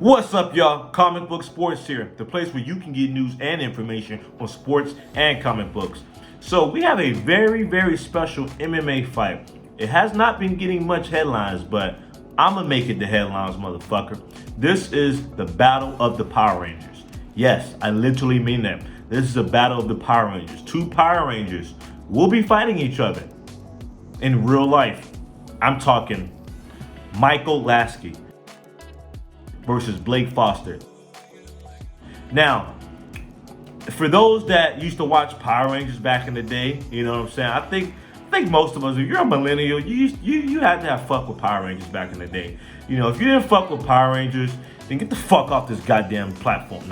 What's up, y'all? Comic Book Sports here, the place where you can get news and information on sports and comic books. So we have a very, very special MMA fight. It has not been getting much headlines, but I'm gonna make it the headlines, motherfucker. This is the Battle of the Power Rangers. Yes, I literally mean that. This is a battle of the Power Rangers. Two Power Rangers will be fighting each other in real life. I'm talking Michael Lasky versus Blake Foster. Now, for those that used to watch Power Rangers back in the day, you know what I'm saying? I think most of us, if you're a millennial, you had to have fuck with Power Rangers back in the day. You know, if you didn't fuck with Power Rangers, then get the fuck off this goddamn platform.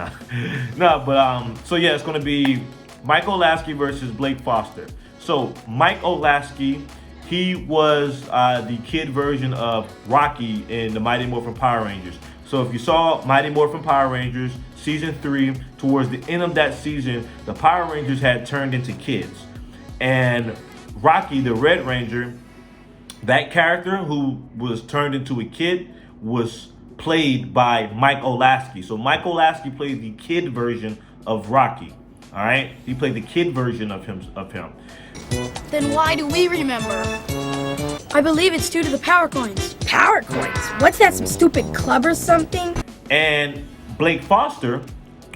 So yeah, it's gonna be Michael Lasky versus Blake Foster. So Michael Lasky, he was the kid version of Rocky in the Mighty Morphin Power Rangers. So if you saw Mighty Morphin Power Rangers season 3, towards the end of that season, the Power Rangers had turned into kids. And Rocky, the Red Ranger, that character who was turned into a kid was played by Michael Lasky. So Michael Lasky played the kid version of Rocky. All right, he played the kid version of him. Then why do we remember? I believe it's due to the power coins. Power coins? What's that, some stupid club or something? And Blake Foster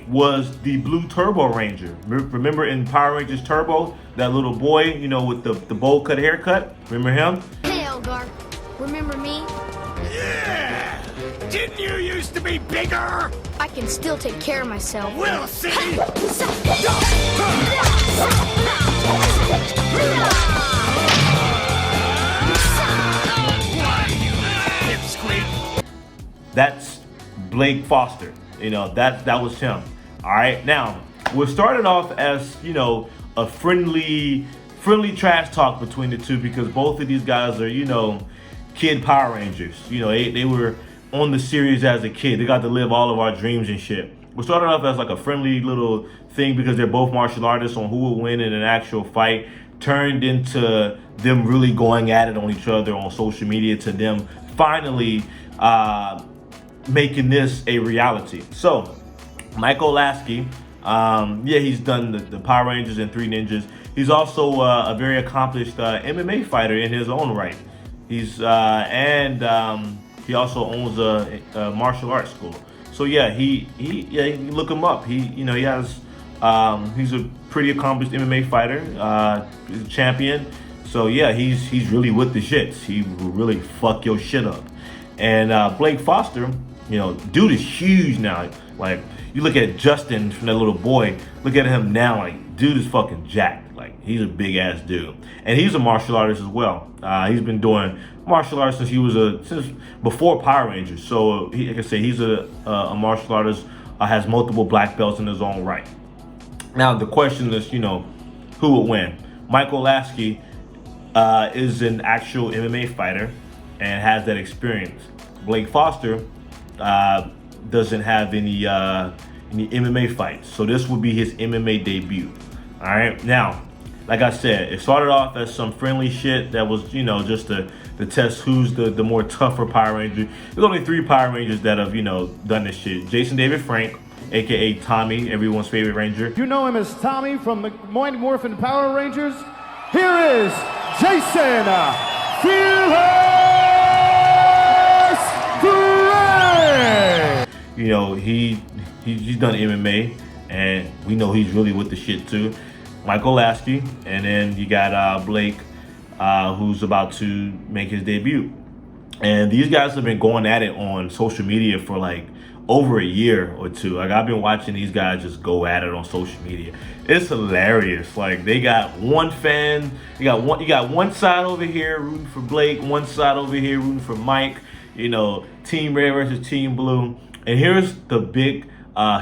was the Blue Turbo Ranger. Remember in Power Rangers Turbo, that little boy, you know, with the bowl cut haircut? Remember him? Hey, Elgar. Remember me? Yeah! Didn't you used to be bigger? I can still take care of myself. We'll see! That's Blake Foster. You know, that was him. All right. Now, we started off as, you know, a friendly trash talk between the two, because both of these guys are, you know, kid Power Rangers. You know, they were on the series as a kid. They got to live all of our dreams and shit. We started off as like a friendly little thing because they're both martial artists on who will win in an actual fight. Turned into them really going at it on each other on social media, to them finally making this a reality. So Michael Lasky, he's done the Power Rangers and Three Ninjas. He's also a very accomplished MMA fighter in his own right. He's he also owns a martial arts school. So yeah, he look him up. He has he's a pretty accomplished MMA fighter, he's a champion. So yeah, he's really with the shits. He will really fuck your shit up. And Blake Foster, you know, dude is huge now. Like, you look at Justin from that little boy, look at him now, like, dude is fucking jacked. Like, he's a big ass dude. And he's a martial artist as well. He's been doing martial arts since before Power Rangers. So like I say, he's a martial artist, has multiple black belts in his own right. Now the question is, you know, who will win? Michael Lasky is an actual MMA fighter and has that experience. Blake Foster doesn't have any MMA fights, so this would be his MMA debut. All right, now, like I said, it started off as some friendly shit that was, you know, just to test who's the more tougher Power Ranger. There's only 3 Power Rangers that have, you know, done this shit. Jason David Frank, aka Tommy, everyone's favorite Ranger. You know him as Tommy from the Mighty Morphin Power Rangers. Here is Jason Fearless Frank. You know, he's done MMA, and we know he's really with the shit too. Michael Lasky, and then you got Blake, who's about to make his debut. And these guys have been going at it on social media for like over a year or two. Like, I've been watching these guys just go at it on social media. It's hilarious. Like, they got one fan, you got one side over here rooting for Blake, one side over here rooting for Mike. You know, Team Red versus Team Blue. And here's the big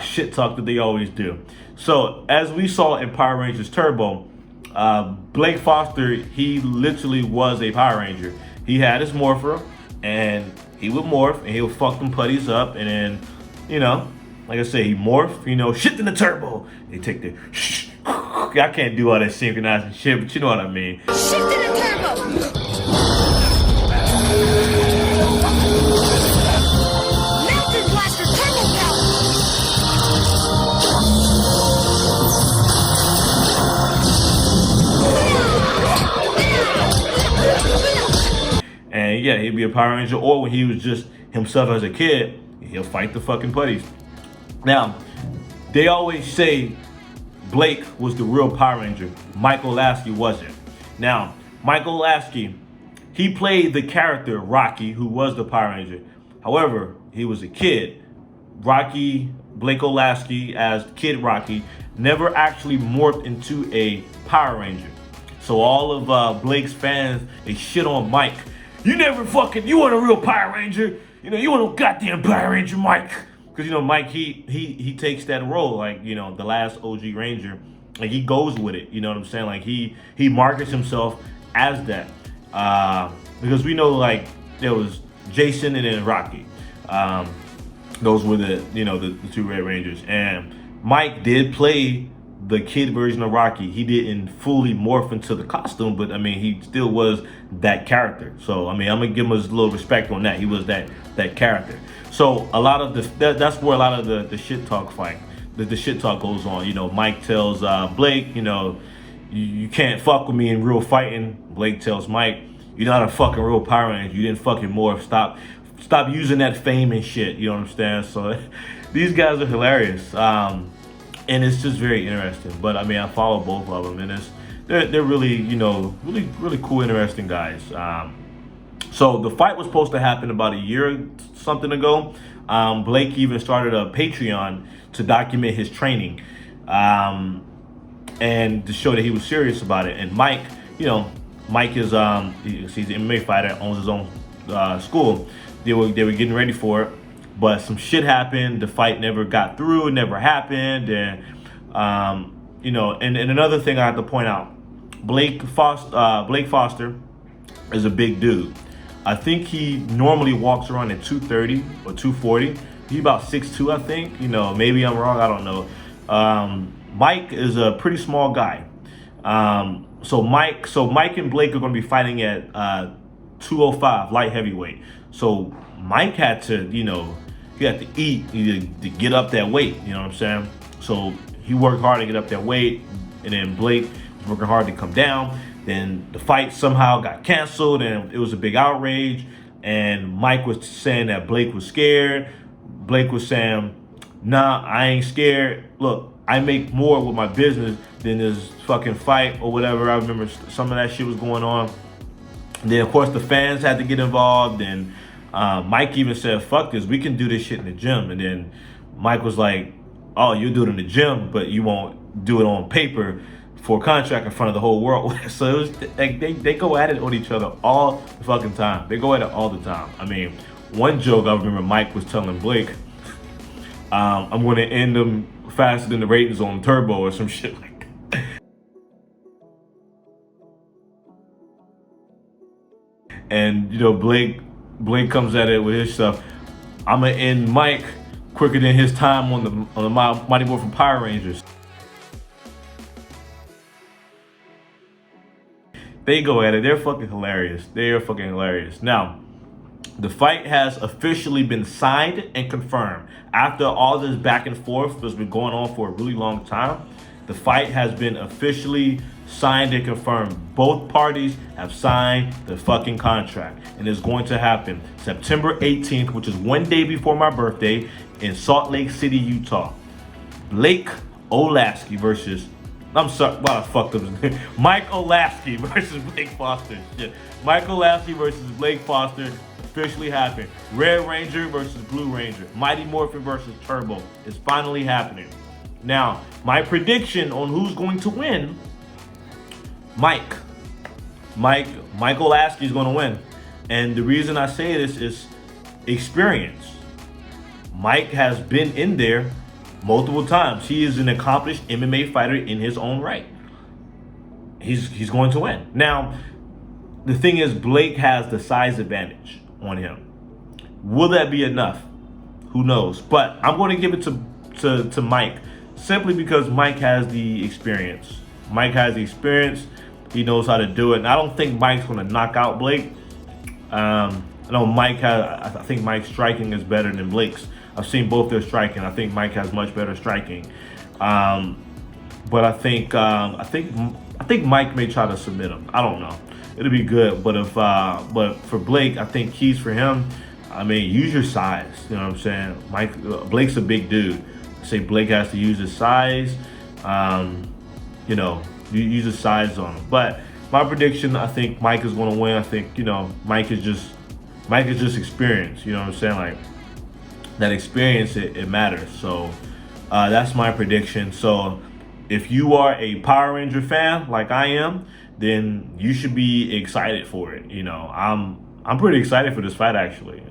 shit talk that they always do. So as we saw in Power Rangers Turbo, Blake Foster, he literally was a Power Ranger. He had his morpher, and he would morph, and he would fuck them putties up, and then, you know, like I say, he morph, you know, shit in the turbo. They take the I can't do all that synchronizing shit, but you know what I mean. Shift in the turbo! Mountain Blaster turbo! yeah, he'd be a Power Ranger, or when he was just himself as a kid, he'll fight the fucking putties. Now, they always say Blake was the real Power Ranger. Michael Lasky wasn't. Now, Michael Lasky, he played the character Rocky, who was the Power Ranger. However, he was a kid. Blake Olasky as Kid Rocky, never actually morphed into a Power Ranger. So all of Blake's fans, they shit on Mike. You weren't a real Power Ranger. You weren't a goddamn Power Ranger, Mike. Because, Mike, he takes that role, like, the last OG Ranger. Like, he goes with it, you know what I'm saying? Like, he markets himself as that. Because we know, like, there was Jason and then Rocky. Those were the two Red Rangers. And Mike did play the kid version of Rocky. He didn't fully morph into the costume, but, he still was that character. So, I'm going to give him a little respect on that. He was that character. So, a lot of that's where a lot of the shit talk the shit talk goes on. Mike tells Blake, you can't fuck with me in real fighting. Blake tells Mike, you're not a fucking real Power Ranger. You didn't fucking morph. Stop using that fame and shit. You know what I'm saying? So these guys are hilarious. And it's just very interesting. But I follow both of them, and they're really, really cool, interesting guys. So the fight was supposed to happen about a year something ago. Blake even started a Patreon to document his training, and to show that he was serious about it. And Mike, Mike is he's an MMA fighter, owns his own school. They were getting ready for it, but some shit happened. The fight never got through. It never happened. And and another thing I have to point out, Blake Foster is a big dude. I think he normally walks around at 230 or 240. He's about 6'2", I think. Maybe I'm wrong. I don't know. Mike is a pretty small guy. So Mike and Blake are going to be fighting at 205 light heavyweight. So Mike had to, he had to eat to get up that weight. You know what I'm saying? So he worked hard to get up that weight, and then Blake was working hard to come down. Then the fight somehow got canceled, and it was a big outrage. And Mike was saying that Blake was scared. Blake was saying, nah, I ain't scared. Look, I make more with my business than this fucking fight or whatever. I remember some of that shit was going on. And then, of course, the fans had to get involved. And Mike even said, fuck this, we can do this shit in the gym. And then Mike was like, oh, you'll do it in the gym, but you won't do it on paper for a contract in front of the whole world. So it was like they go at it on each other all the fucking time. They go at it all the time. One joke I remember Mike was telling Blake, I'm going to end them faster than the ratings on Turbo or some shit like that. And Blake comes at it with his stuff. I'm going to end Mike quicker than his time on the Mighty Morphin Power Rangers. They go at it. They're fucking hilarious. They are fucking hilarious. Now, the fight has officially been signed and confirmed. After all this back and forth that's been going on for a really long time, the fight has been officially signed and confirmed. Both parties have signed the fucking contract, and it's going to happen September 18th, which is one day before my birthday, in Salt Lake City, Utah. Blake Olasky versus Mike Olasky versus Blake Foster. Shit. Mike Olasky versus Blake Foster officially happened. Red Ranger versus Blue Ranger. Mighty Morphin versus Turbo is finally happening. Now, my prediction on who's going to win, Mike Olasky is going to win. And the reason I say this is experience. Mike has been in there multiple times. He is an accomplished MMA fighter in his own right. He's going to win. Now, the thing is, Blake has the size advantage on him. Will that be enough? Who knows? But I'm going to give it to Mike, simply because Mike has the experience. Mike has the experience. He knows how to do it. And I don't think Mike's going to knock out Blake. I think Mike's striking is better than Blake's. I've seen both their striking. I think Mike has much better striking, but I think Mike may try to submit him. I don't know. it'll be good. But but for Blake, I think keys for him. I mean, use your size. You know what I'm saying? Blake's a big dude. I say Blake has to use his size. You know, you use his size on him. But my prediction, I think Mike is going to win. I think, you know, Mike is just experience. You know what I'm saying? Like, that experience, it matters. So that's my prediction. So if you are a Power Ranger fan like I am, then you should be excited for it. You know, I'm pretty excited for this fight, actually.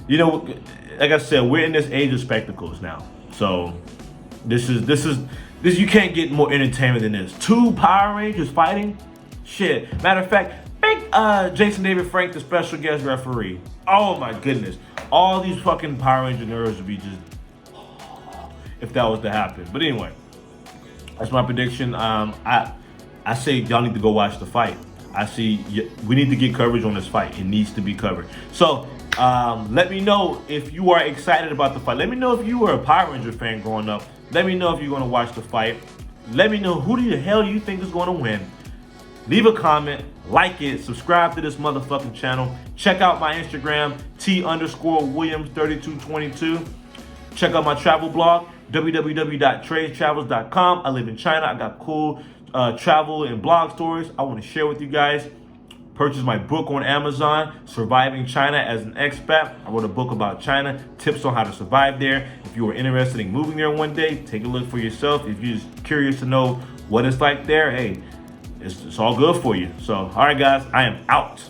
You know, like I said, we're in this age of spectacles now. So this you can't get more entertainment than this. 2 Power Rangers fighting? Shit. Matter of fact, make Jason David Frank the special guest referee. Oh my goodness. All these fucking Power Ranger nerds would be just, if that was to happen. But anyway, that's my prediction. I say y'all need to go watch the fight. We need to get coverage on this fight. It needs to be covered. So let me know if you are excited about the fight. Let me know if you were a Power Ranger fan growing up. Let me know if you're going to watch the fight. Let me know who the hell you think is going to win. Leave a comment, like it, subscribe to this motherfucking channel. Check out my Instagram, T_Williams3222. Check out my travel blog, www.tradetravels.com. I live in China. I got cool travel and blog stories I want to share with you guys. Purchase my book on Amazon, Surviving China as an Expat. I wrote a book about China, tips on how to survive there. If you are interested in moving there one day, take a look for yourself. If you're just curious to know what it's like there, hey, it's all good for you. So, all right, guys, I am out.